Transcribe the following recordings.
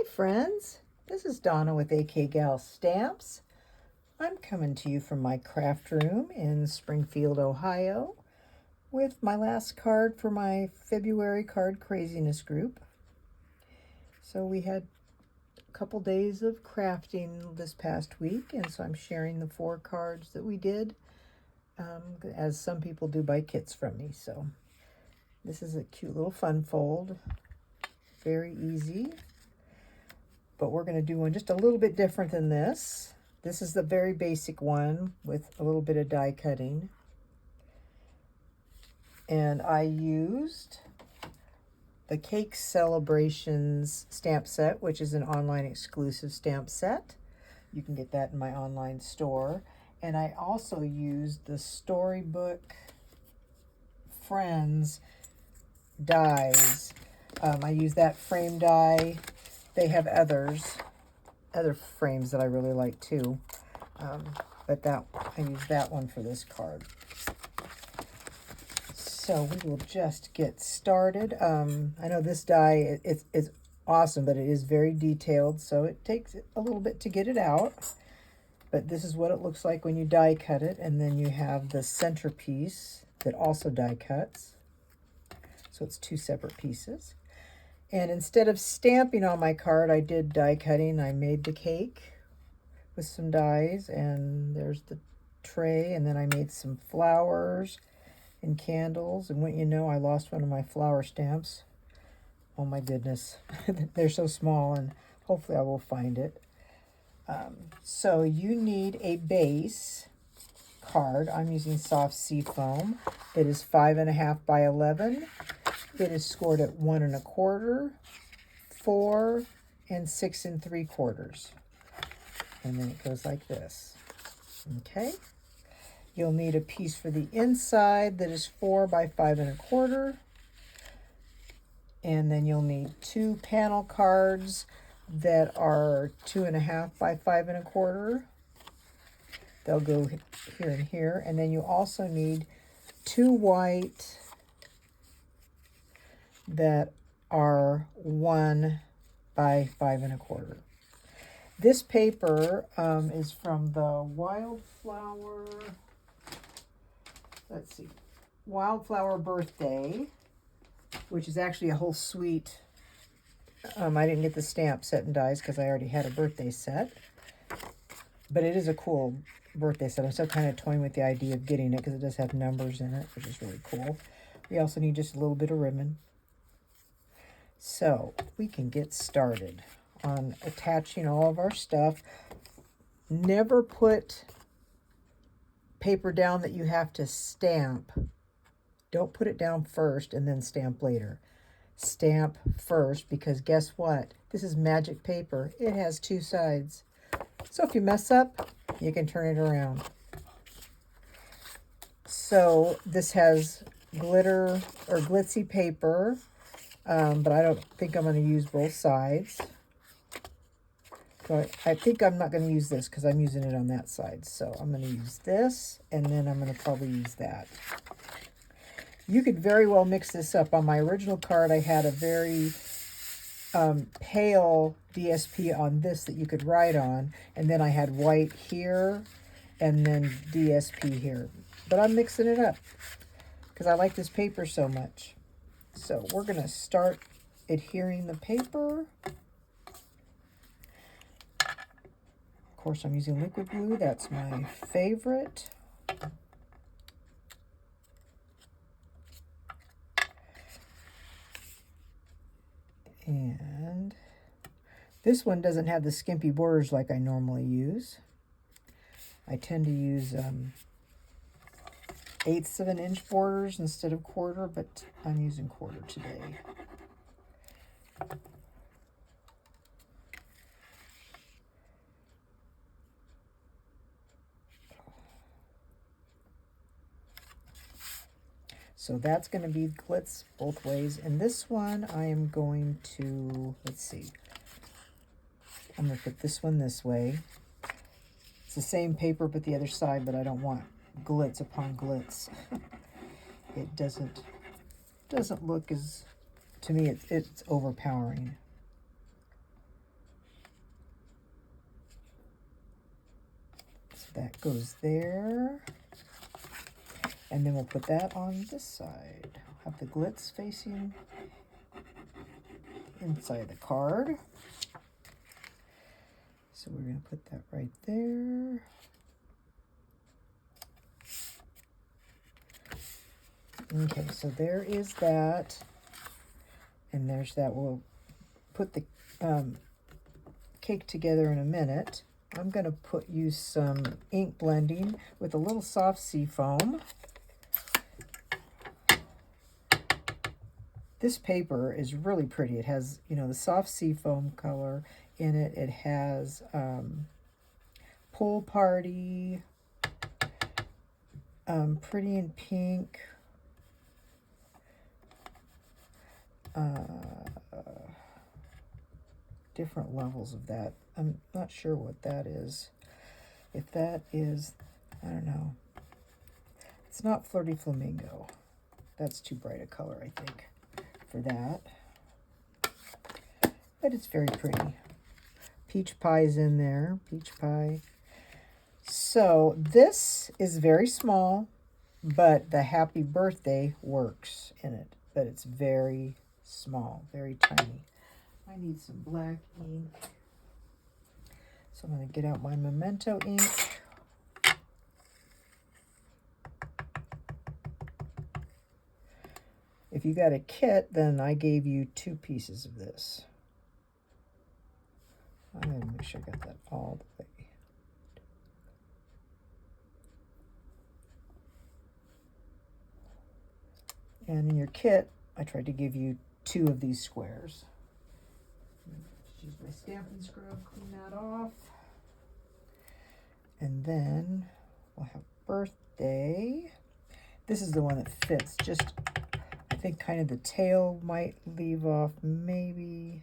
friends, this is Donna with AK Gal Stamps. I'm coming to you from my craft room in Springfield, Ohio with my last card for my February card craziness group. So we had a couple days of crafting this past week, and so I'm sharing the 4 cards that we did, as some people do buy kits from me. So this is a cute little fun fold, very easy. But we're going to do one just a little bit different than this. This is the very basic one with a little bit of die cutting. And I used the Cake Celebrations stamp set, which is an online exclusive stamp set. You can get that in my online store. And I also used the Storybook Friends dies. I used that frame die. They have other frames that I really like too, but I used that one for this card. So we will just get started. I know this die it's awesome, but it is very detailed, so it takes a little bit to get it out. But this is what it looks like when you die cut it, and then you have the centerpiece that also die cuts. So it's 2 separate pieces. And instead of stamping on my card, I did die cutting. I made the cake with some dies, and there's the tray, and then I made some flowers and candles. And wouldn't you know, I lost one of my flower stamps. Oh my goodness. They're so small, and hopefully I will find it. So you need a base card. I'm using soft sea foam. It is 5.5 by 11. It is scored at 1 1/4, 4, and 6 3/4. And then it goes like this. Okay. You'll need a piece for the inside that is 4 by 5 1/4. And then you'll need 2 panel cards that are 2.5 by 5 1/4. They'll go here and here. And then you also need 2 white that are 1 by 5 1/4. This paper is from the Wildflower Birthday, which is actually a whole suite. I didn't get the stamp set and dies because I already had a birthday set, but it is a cool birthday set. I'm still kind of toying with the idea of getting it because it does have numbers in it, which is really cool. We also need just a little bit of ribbon. So we can get started on attaching all of our stuff. Never put paper down that you have to stamp. Don't put it down first and then stamp later. Stamp first, because guess what? This is magic paper. It has 2 sides. So if you mess up, you can turn it around. So this has glitter or glitzy paper. But I don't think I'm going to use both sides. So I think I'm not going to use this because I'm using it on that side. So I'm going to use this, and then I'm going to probably use that. You could very well mix this up. On my original card, I had a very pale DSP on this that you could write on. And then I had white here, and then DSP here. But I'm mixing it up because I like this paper so much. So we're going to start adhering the paper. Of course, I'm using liquid glue. That's my favorite. And this one doesn't have the skimpy borders like I normally use. I tend to use 1/8 of an inch borders instead of 1/4, but I'm using 1/4 today. So that's going to be glitz both ways. And this one I am going to, let's see, I'm going to put this one this way. It's the same paper but the other side, but I don't want glitz upon glitz. It doesn't look as, to me, it's overpowering. that goes there. And then we'll put that on this side. Have the glitz facing inside the card. So we're going to put that right there. Okay, so there is that. And there's that. We'll put the cake together in a minute. I'm going to use some ink blending with a little soft sea foam. This paper is really pretty. It has, you know, the soft sea foam color in it. It has Pool Party, Pretty in Pink, different levels of that. I'm not sure what that is. If that is, I don't know. It's not Flirty Flamingo. That's too bright a color, I think, for that. But it's very pretty. Peach pie's in there. Peach pie. So this is very small, but the happy birthday works in it. But it's very small, very tiny. I need some black ink. So I'm going to get out my Memento ink. If you got a kit, then I gave you 2 pieces of this. I'm going to make sure I got that all the way. And in your kit, I tried to give you 2 of these squares. Just use my Stampin' Scrub, clean that off. And then we'll have birthday. This is the one that fits. Just, I think kind of the tail might leave off maybe.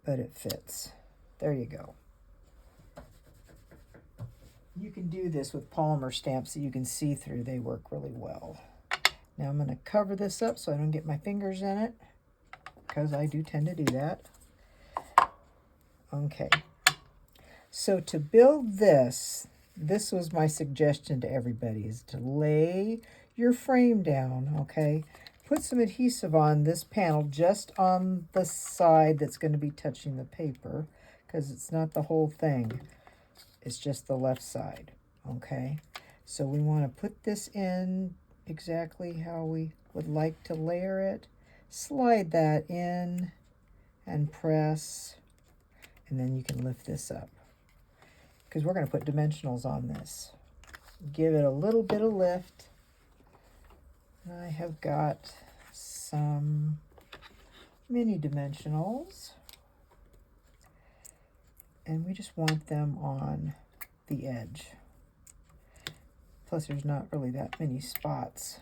But it fits. There you go. You can do this with polymer stamps that you can see through. They work really well. Now I'm going to cover this up so I don't get my fingers in it, because I do tend to do that. Okay. So to build this, this was my suggestion to everybody, is to lay your frame down, okay? Put some adhesive on this panel just on the side that's going to be touching the paper, because it's not the whole thing. It's just the left side, okay? So we want to put this in exactly how we would like to layer it. Slide that in and press, and then you can lift this up, because we're going to put dimensionals on this. Give it a little bit of lift. I have got some mini dimensionals, and we just want them on the edge. Plus there's not really that many spots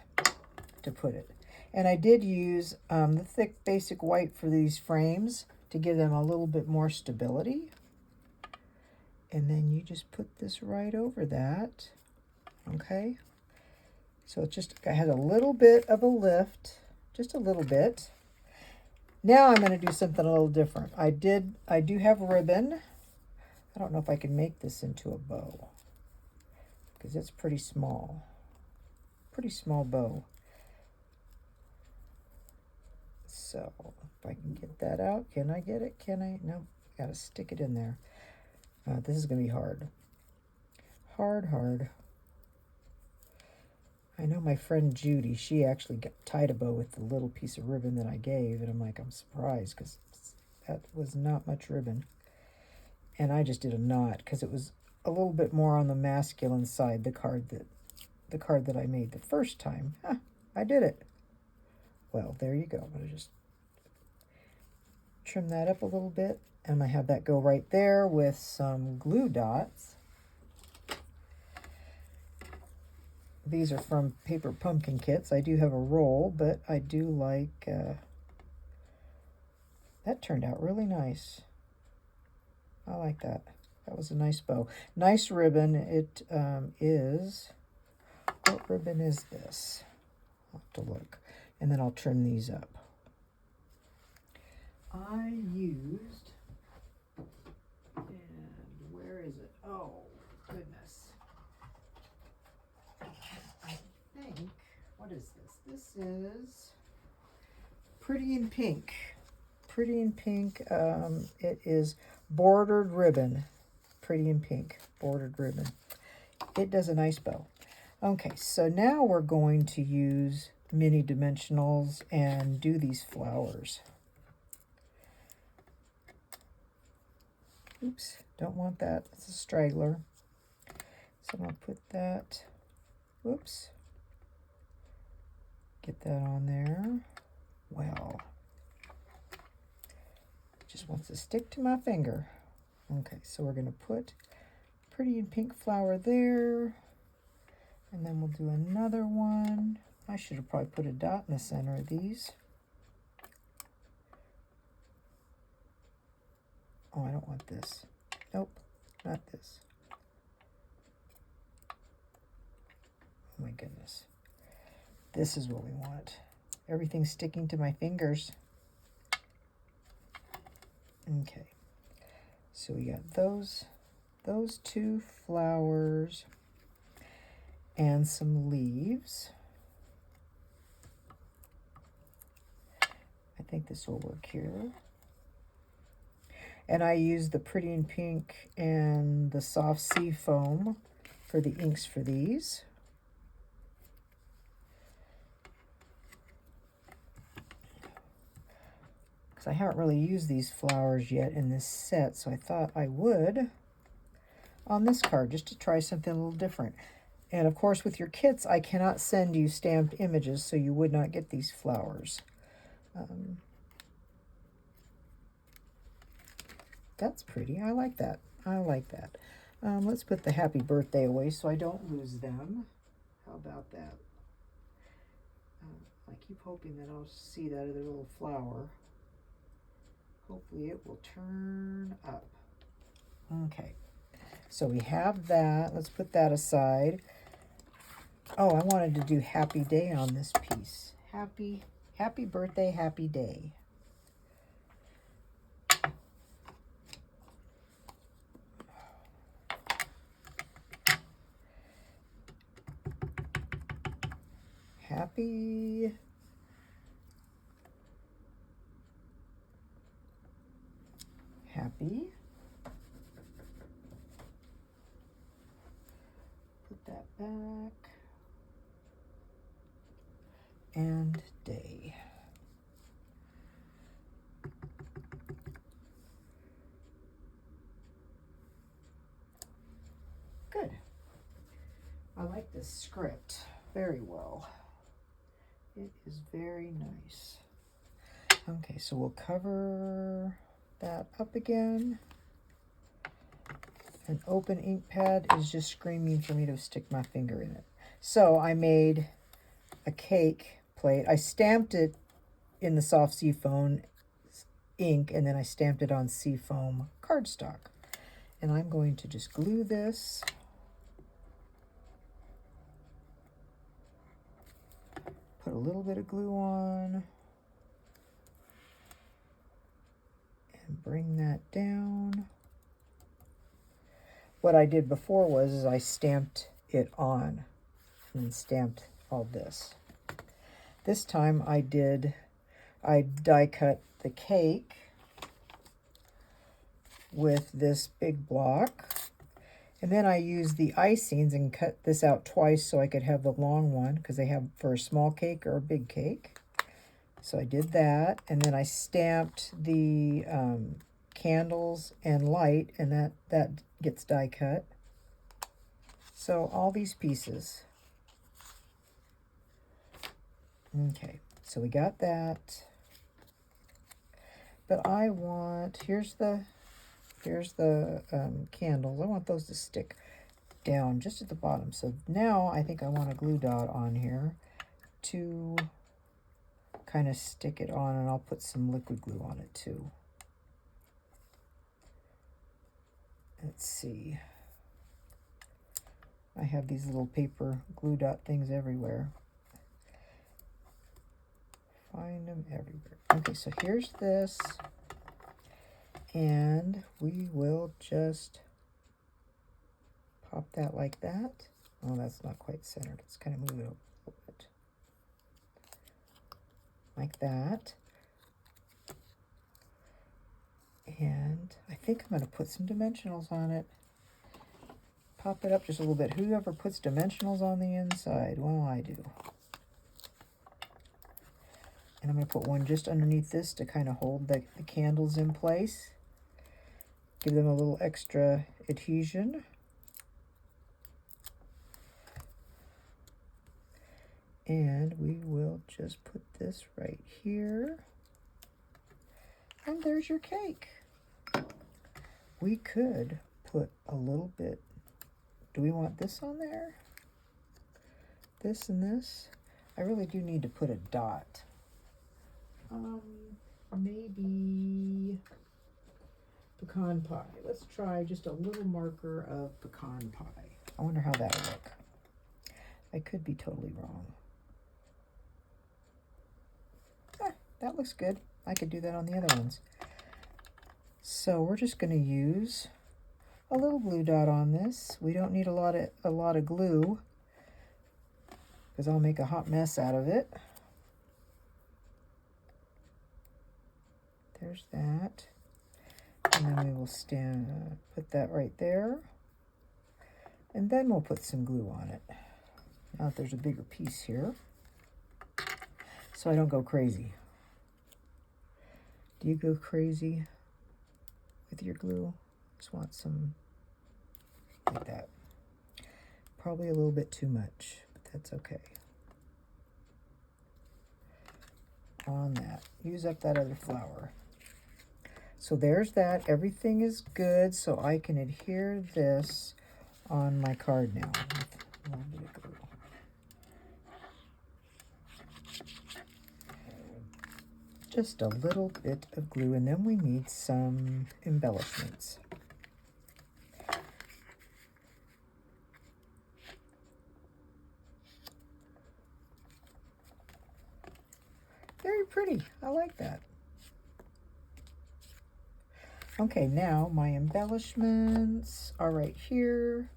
to put it. And I did use the thick basic white for these frames to give them a little bit more stability. And then you just put this right over that, okay? So it has a little bit of a lift, just a little bit. Now I'm going to do something a little different. I do have ribbon. I don't know if I can make this into a bow, because it's pretty small bow. So if I can get that out, can I get it? Can I? No, got to stick it in there. This is going to be hard. Hard. I know my friend Judy, she actually tied a bow with the little piece of ribbon that I gave, and I'm like, I'm surprised, because that was not much ribbon. And I just did a knot, because it was a little bit more on the masculine side, the card that I made the first time. I did it. Well, there you go. I'm going to just trim that up a little bit, and I'm going to have that go right there with some glue dots. These are from Paper Pumpkin Kits. I do have a roll, but I do like, that turned out really nice. I like that. That was a nice bow. Nice ribbon. It is, what ribbon is this? I'll have to look. And then I'll trim these up. I used, and What is this? This is Pretty in Pink. Pretty in Pink. It is bordered ribbon. Pretty in Pink, bordered ribbon. It does a nice bow. Okay, so now we're going to use mini dimensionals and do these flowers. Oops, don't want that. It's a straggler. So I'm going to put that, whoops, get that on there. Well, it just wants to stick to my finger. Okay, so we're going to put Pretty in Pink flower there. And then we'll do another one. I should have probably put a dot in the center of these. Oh, I don't want this. Nope, not this. Oh my goodness. This is what we want. Everything's sticking to my fingers. Okay. So we got those two flowers and some leaves. I think this will work here. And I use the Pretty in Pink and the soft sea foam for the inks for these. Because I haven't really used these flowers yet in this set, so I thought I would on this card just to try something a little different. And of course with your kits I cannot send you stamped images, so you would not get these flowers. That's pretty. I like that. I like that. Let's put the happy birthday away so I don't lose them. How about that? I keep hoping that I'll see that other little flower. Hopefully it will turn up. Okay, so we have that. Let's put that aside. Oh, I wanted to do happy day on this piece. Happy birthday, happy day. Happy. Put that back. And day. Good. I like this script very well. It is very nice. Okay, so we'll cover that up again. An open ink pad is just screaming for me to stick my finger in it. So I made a cake plate. I stamped it in the soft seafoam ink, and then I stamped it on seafoam cardstock. And I'm going to just glue this. Put a little bit of glue on. And bring that down. What I did before was I stamped it on and stamped all this. This time I die cut the cake with this big block. And then I used the icings and cut this out twice so I could have the long one, because they have for a small cake or a big cake. So I did that, and then I stamped the candles and light, and that gets die cut. So all these pieces. Okay, so we got that. But I want, here's the candles. I want those to stick down just at the bottom. So now I think I want a glue dot on here to kind of stick it on, and I'll put some liquid glue on it too. Let's see. I have these little paper glue dot things everywhere. Find them everywhere. Okay, so here's this. And we will just pop that like that. Oh, that's not quite centered. Let's kind of move it up a little bit. like that. And I think I'm going to put some dimensionals on it. Pop it up just a little bit. Whoever puts dimensionals on the inside? Well, I do. And I'm going to put one just underneath this to kind of hold the candles in place. Give them a little extra adhesion. And we will just put this right here. And there's your cake. We could put a little bit. Do we want this on there? This and this? I really do need to put a dot. Maybe pecan pie. Let's try just a little marker of pecan pie. I wonder how that'll look. I could be totally wrong. That looks good. I could do that on the other ones. So we're just going to use a little glue dot on this. We don't need a lot of glue because I'll make a hot mess out of it. There's that. And then we will put that right there. And then we'll put some glue on it. Now that there's a bigger piece here, so I don't go crazy. Do you go crazy with your glue? Just want some like that. Probably a little bit too much, but that's okay. On that, use up that other flour. So there's that. Everything is good, so I can adhere this on my card now with a little bit of glue. Just a little bit of glue, and then we need some embellishments. Very pretty. I like that. Okay, now my embellishments are right here.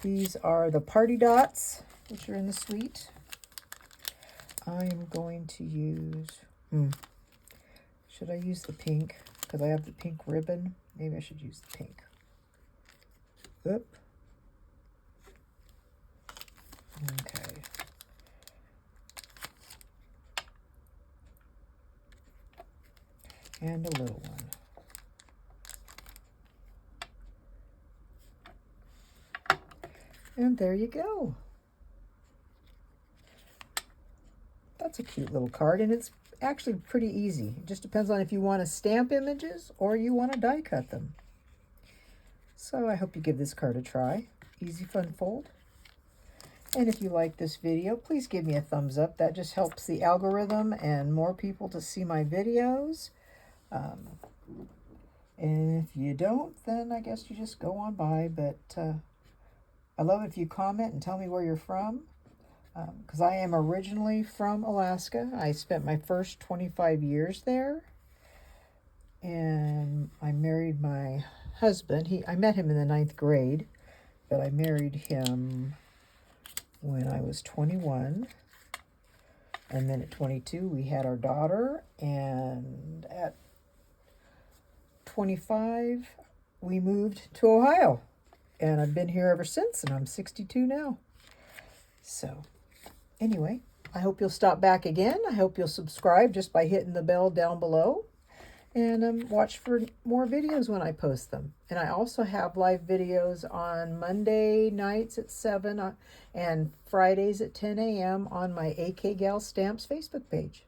These are the party dots, which are in the suite. I am going to use... Should I use the pink? Because I have the pink ribbon. Maybe I should use the pink. Oop. Okay. And a little one. And there you go. That's a cute little card, and it's actually pretty easy. It just depends on if you want to stamp images or you want to die cut them. So I hope you give this card a try. Easy, fun fold. And if you like this video, please give me a thumbs up. That just helps the algorithm and more people to see my videos. And if you don't, then I guess you just go on by. But I love it if you comment and tell me where you're from. Because I am originally from Alaska. I spent my first 25 years there. And I married my husband. I met him in the 9th grade, but I married him when I was 21. And then at 22, we had our daughter. And at 25, we moved to Ohio. And I've been here ever since, and I'm 62 now. So... anyway, I hope you'll stop back again. I hope you'll subscribe just by hitting the bell down below. And watch for more videos when I post them. And I also have live videos on Monday nights at 7 and Fridays at 10 a.m. on my AK Gal Stamps Facebook page.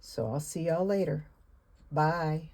So I'll see y'all later. Bye.